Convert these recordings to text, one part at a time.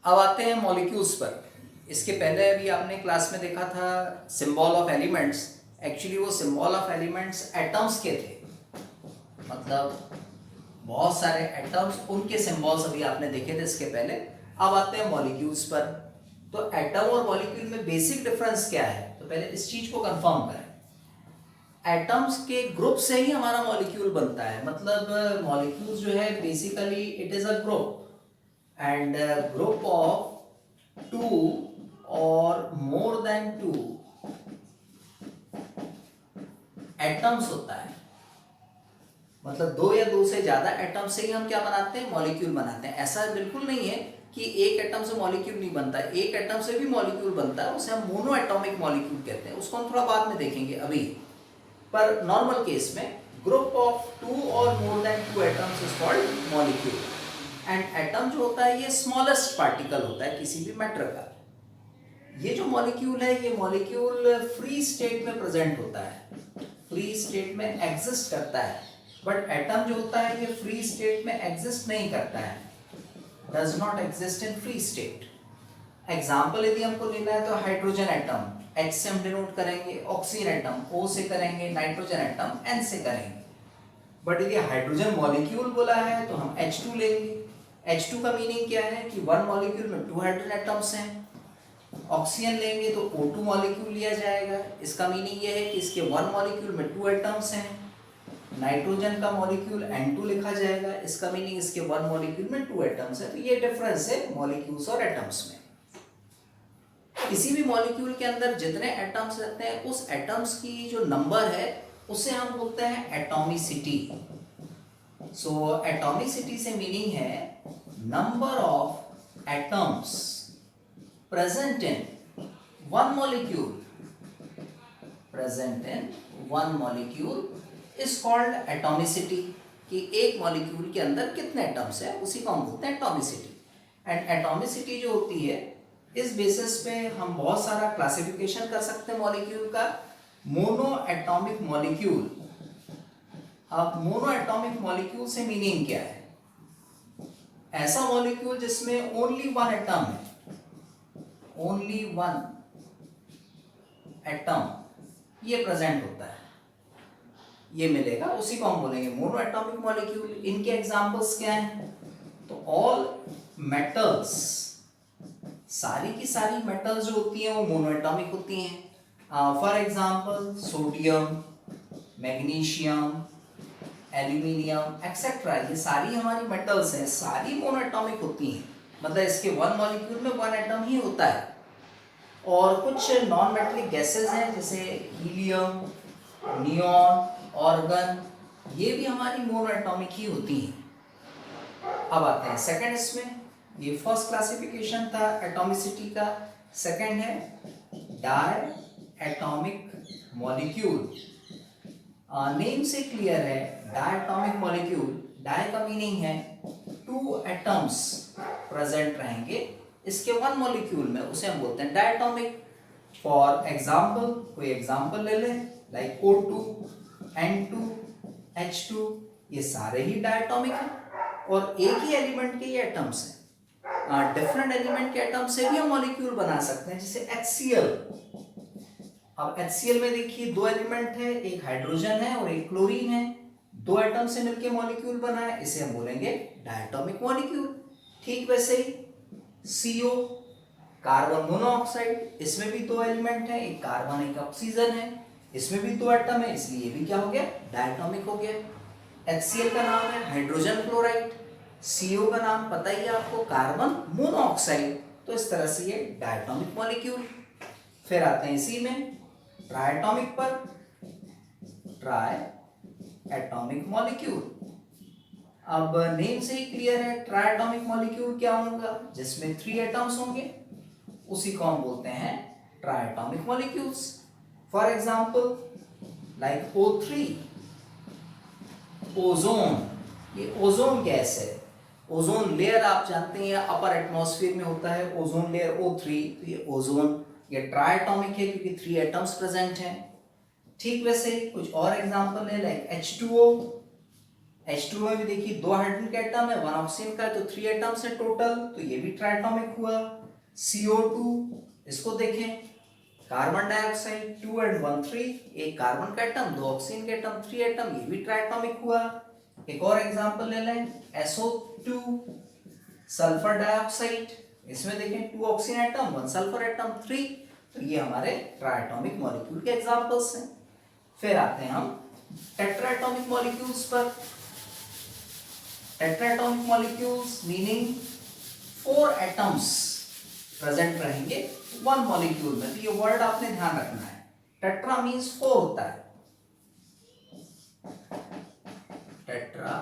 अब आते हैं मॉलिक्यूल्स पर। इसके पहले अभी आपने क्लास में देखा था सिंबल ऑफ एलिमेंट्स। एक्चुअली वो सिंबल ऑफ एलिमेंट्स एटम्स के थे, मतलब बहुत सारे एटम्स, उनके सिंबल्स अभी आपने देखे थे इसके पहले। अब आते हैं मॉलिक्यूल्स पर। तो एटम और मॉलिक्यूल में बेसिक डिफरेंस क्या है, तो पहले इस चीज को कंफर्म करें। एटम्स के ग्रुप से ही हमारा मॉलिक्यूल बनता है, मतलब मॉलिक्यूल जो है basically it is a group, and a group of two or more than two atoms होता है। मतलब दो या दो से ज्यादा एटम से ही हम क्या बनाते हैं, मॉलिक्यूल बनाते हैं। ऐसा बिल्कुल नहीं है कि एक एटम से मॉलिक्यूल नहीं बनता, एक एटम से भी मॉलिक्यूल बनता है, उसे हम मोनो एटॉमिक मॉलिक्यूल कहते हैं। उसको हम थोड़ा बाद में देखेंगे अभी। पर नॉर्मल केस में ग्रुप ऑफ टू और more than two atoms is called molecule. And atom जो होता है ये स्मॉलेस्ट पार्टिकल होता है किसी भी मैटर का। ये जो मॉलिक्यूल है, ये मॉलिक्यूल फ्री स्टेट में प्रेजेंट होता है, फ्री स्टेट में एग्जिस्ट करता है। बट एटम जो होता है ये फ्री स्टेट में एग्जिस्ट नहीं करता है, does not exist in free state. Example यदि हमको लेना है तो हाइड्रोजन एटम, H से हम डिनोट करेंगे, ऑक्सीजन एटम O से करेंगे, नाइट्रोजन एटम N से करेंगे। बट यदि हाइड्रोजन मॉलिक्यूल बोला है तो हम H2 लेंगे। H2 का मीनिंग क्या है कि वन मॉलिक्यूल में टू हाइड्रोजन एटम्स हैं। ऑक्सीजन लेंगे तो O2 मॉलिक्यूल लिया जाएगा, इसका मीनिंग ये है कि इसके वन मॉलिक्यूल में टू एटम्स हैं। नाइट्रोजन का मॉलिक्यूल N2 लिखा जाएगा, इसका मीनिंग इसके वन मॉलिक्यूल में टू एटम्स है। तो ये डिफरेंस है मॉलिक्यूल्स और एटम्स में। किसी भी मॉलिक्यूल के अंदर जितने एटम्स रहते हैं उस एटम्स की जो नंबर है उसे हम बोलते हैं एटॉमिसिटी। सो एटॉमिसिटी से मीनिंग है number of atoms present in one molecule, present in one molecule is called atomicity. कि एक मॉलिक्यूल के अंदर कितने एटम्स है उसी को हम बोलते हैं एटॉमिसिटी। एंड एटॉमिसिटी जो होती है इस बेसिस पे हम बहुत सारा क्लासिफिकेशन कर सकते हैं मॉलिक्यूल का। Mono atomic molecule. अब मोनो एटॉमिक मॉलिक्यूल से मीनिंग क्या है, ऐसा मॉलिक्यूल जिसमें ओनली वन एटम है, ओनली वन एटम ये प्रेजेंट होता है, ये मिलेगा, उसी को हम बोलेंगे मोनो एटॉमिक मॉलिक्यूल। इनके एग्जांपल्स क्या हैं, तो ऑल मेटल्स, सारी की सारी मेटल्स जो होती हैं वो मोनोएटॉमिक होती हैं। For example sodium, magnesium, aluminium etcetera, ये सारी हमारी मेटल्स हैं, सारी मोनोएटॉमिक होती हैं। मतलब इसके वन मॉलिक्यूल में वन एटम ही होता है। और कुछ नॉन मेटेलिक गैसेस हैं जैसे हीलियम, नियॉन, ऑर्गन, ये भी हमारी मोनोएटॉमिक ही होती हैं। अब आते हैं सेकंड इसमें। ये फर्स्ट क्लासिफिकेशन था एटॉमिसिटी का। सेकंड है डाई एटॉमिक मॉलिक्यूल। नेम से क्लियर है, डाई एटॉमिक मॉलिक्यूल, डाई का मीनिंग है टू एटम्स प्रेजेंट रहेंगे इसके वन मॉलिक्यूल में, उसे हम बोलते हैं डाई एटॉमिक। फॉर एग्जाम्पल, कोई एग्जाम्पल ले लें, लाइक O2, N2, H2, ये सारे ही डाई एटॉमिक हैं और एक ही एलिमेंट के ये एटम्स हैं। डिफरेंट एलिमेंट के एटम से भी हम मॉलिक्यूल बना सकते हैं, जैसे HCl। अब HCl में देखिए दो एलिमेंट है, एक हाइड्रोजन है और एक क्लोरीन है, दो एटम से मिलकर मॉलिक्यूल बना है, इसे हम बोलेंगे डायटोमिक मॉलिक्यूल। ठीक वैसे ही CO, कार्बन मोनोऑक्साइड, इसमें भी दो एलिमेंट है, एक कार्बन एक ऑक्सीजन है, इसमें भी दो एटम है, इसलिए भी क्या हो गया, डायटोमिक हो गया। HCl का नाम है हाइड्रोजन क्लोराइड, CO का नाम पता ही है आपको, कार्बन मोनोऑक्साइड। तो इस तरह से ये डायटोमिक मॉलिक्यूल। फिर आते हैं इसी में ट्राइएटॉमिक पर, ट्राई एटॉमिक मॉलिक्यूल। अब नेम से ही क्लियर है ट्राइएटॉमिक मॉलिक्यूल क्या होगा, जिसमें 3 एटम्स होंगे, उसी को हम बोलते हैं triatomic molecules. For example like O3, ozone, ये ओजोन गैस है। ओजोन लेयर आप जानते हैं अपर एटमॉस्फेयर में होता है, ओजोन लेयर O3, तो ये ओजोन, ये ट्राइएटॉमिक है क्योंकि 3 एटम्स प्रेजेंट हैं। ठीक वैसे कुछ और एग्जांपल है लाइक H2O, H2 में भी देखिए 2 हाइड्रोजन का एटम है, 1 ऑक्सीजन का है, तो 3 एटम्स है टोटल, तो ये भी ट्राइटॉमिक हुआ। CO2 इसको देखें, कार्बन डाइऑक्साइड 2 and 1 3, एक कार्बन का एटम, 2 ऑक्सीजन का एटम, 3 एटम, ये भी ट्राइटॉमिक हुआ। एक और एग्जांपल ले लें, SO2 सल्फर डाइऑक्साइड, इसमें देखें 2 ऑक्सीजन एटम, 1 सल्फर एटम, 3, तो ये हमारे ट्राइटॉमिक मॉलिक्यूल के एग्जांपल्स हैं। फिर आते हैं हम टेट्राएटॉमिक मॉलिक्यूल्स पर। टेट्राएटॉमिक मॉलिक्यूल्स मीनिंग 4 एटम्स प्रेजेंट रहेंगे 1 मॉलिक्यूल में, तो ये वर्ड आपने ध्यान रखना है। टेट्रा मीन्स 4 होता है, टेट्रा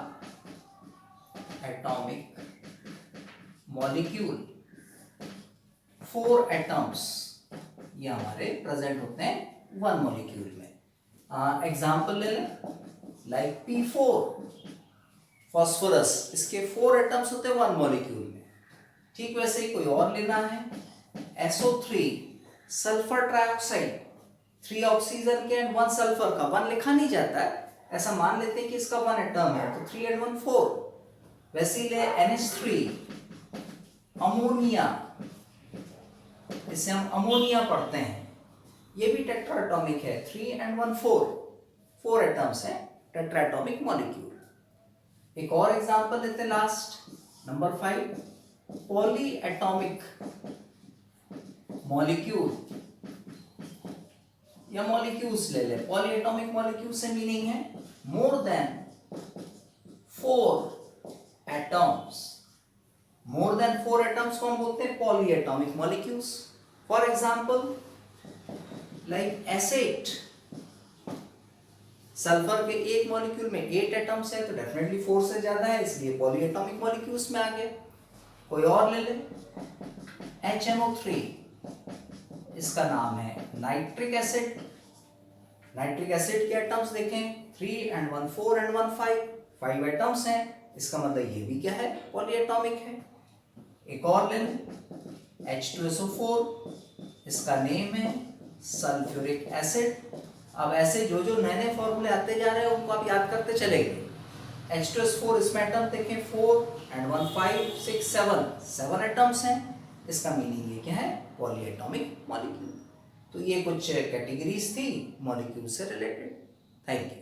एटॉमिक मॉलिक्यूल 4 एटम्स ये हमारे प्रेजेंट होते हैं 1 मॉलिक्यूल में। एग्जाम्पल ले लें, लाइक P4 फॉस्फोरस, इसके 4 एटम्स होते हैं 1 मॉलिक्यूल में। ठीक वैसे ही कोई और लेना है, SO3 सल्फर ट्राइऑक्साइड, 3 ऑक्सीजन के एंड 1 सल्फर का, 1 लिखा नहीं जाता है, ऐसा मान लेते हैं कि इसका 1 एटम है, तो 3 and 1 4। वैसे ही ले NH3 अमोनिया, इसे हम अमोनिया पढ़ते हैं, ये भी टेट्राएटॉमिक है, 3 and 1 4, 4 एटम्स है, टेट्राएटॉमिक मॉलिक्यूल। एक और एग्जांपल लेते हैं last, number 5, poly atomic molecule या मॉलिक्यूल्स ले ले। पॉली एटॉमिक मॉलिक्यूल से मीनिंग है more than 4 atoms. More than 4 atoms को हम बोलते हैं poly atomic molecules. For example like asset, sulphur के एक मॉलिक्यूल में 8 एटम्स है, तो डेफिनेटली 4 से ज्यादा है, इसलिए पॉली एटॉमिक मॉलिक्यूल्स में आ गए। कोई और ले ले, HNO3, इसका नाम है नाइट्रिक एसिड। नाइट्रिक एसिड के एटम्स देखें, 3 and 1 4 and 1 5, 5 एटम्स हैं, इसका मतलब ये भी क्या है, पॉली एटॉमिक है। एक और ले लें, H2SO4, इसका नेम है सल्फ्यूरिक एसिड। अब ऐसे जो जो नए नए फॉर्मूले आते जा रहे हैं उनको आप याद करते चले गए। H2SO4, इसमें एटम देखें 4 and 1 5 6 7 एटम्स हैं, इसका मीनिंग ये क्या है, पॉली एटॉमिक मॉलिक्यूल। तो ये कुछ कैटेगरीज थी मॉलिक्यूल से रिलेटेड। Thank you.